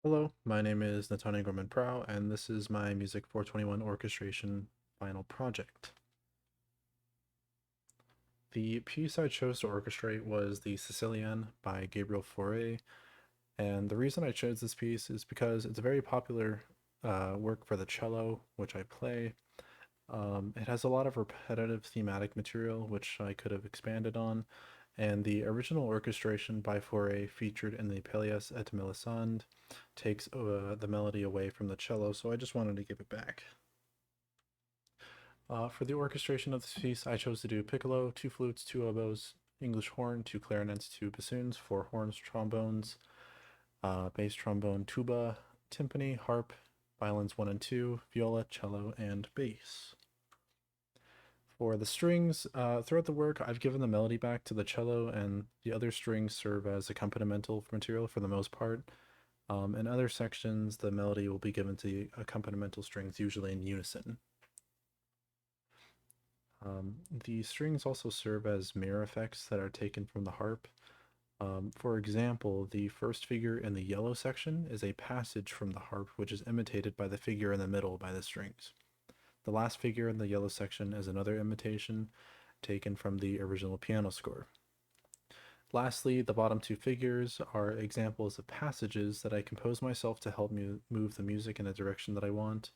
Hello, my name is Naataanii Gorman-Prow, and this is my Music 421 orchestration final project. The piece I chose to orchestrate was the Sicilian by Gabriel Faure, and the reason I chose this piece is because it's a very popular work for the cello, which I play. It has a lot of repetitive thematic material, which I could have expanded on, and the original orchestration by Faure featured in the Pelléas et Mélisande takes the melody away from the cello, so I just wanted to give it back. For the orchestration of this piece, I chose to do piccolo, two flutes, two oboes, English horn, two clarinets, two bassoons, four horns, trombones, bass trombone, tuba, timpani, harp, violins 1 and 2, viola, cello, and bass. For the strings, throughout the work, I've given the melody back to the cello, and the other strings serve as accompanimental material for the most part. In other sections, the melody will be given to the accompanimental strings, usually in unison. The strings also serve as mirror effects that are taken from the harp. For example, the first figure in the yellow section is a passage from the harp, which is imitated by the figure in the middle by the strings. The last figure in the yellow section is another imitation taken from the original piano score. Lastly, the bottom two figures are examples of passages that I compose myself to help me move the music in a direction that I want.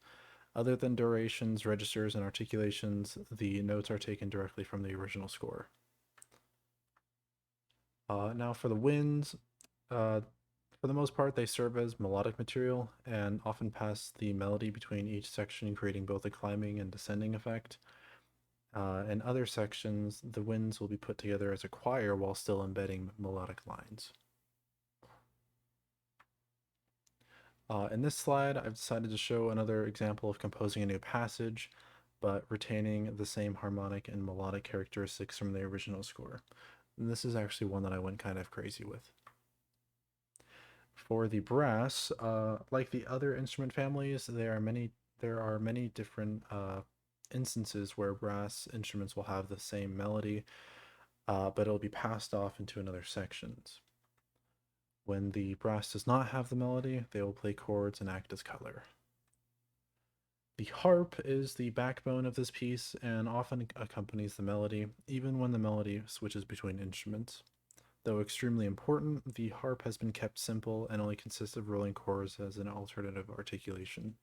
Other than durations, registers, and articulations, the notes are taken directly from the original score. Now for the winds, for the most part, they serve as melodic material and often pass the melody between each section, creating both a climbing and descending effect. In other sections, the winds will be put together as a choir while still embedding melodic lines. In this slide, I've decided to show another example of composing a new passage, but retaining the same harmonic and melodic characteristics from the original score. And this is actually one that I went kind of crazy with. For the brass, like the other instrument families, there are many different instances where brass instruments will have the same melody, but it'll be passed off into another sections. When the brass does not have the melody, they will play chords and act as color. The harp is the backbone of this piece and often accompanies the melody, even when the melody switches between instruments. Though extremely important, the harp has been kept simple and only consists of rolling chords as an alternative articulation.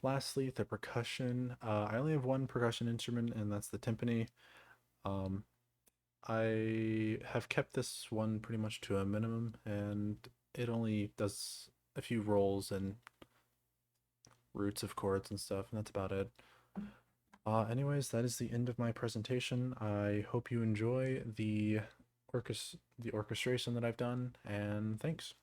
Lastly, the percussion. I only have one percussion instrument, and that's the timpani. Um, I have kept this one pretty much to a minimum, and it only does a few rolls and roots of chords and stuff, and that's about it. Anyways, that is the end of my presentation. I hope you enjoy the orchestration that I've done, and thanks.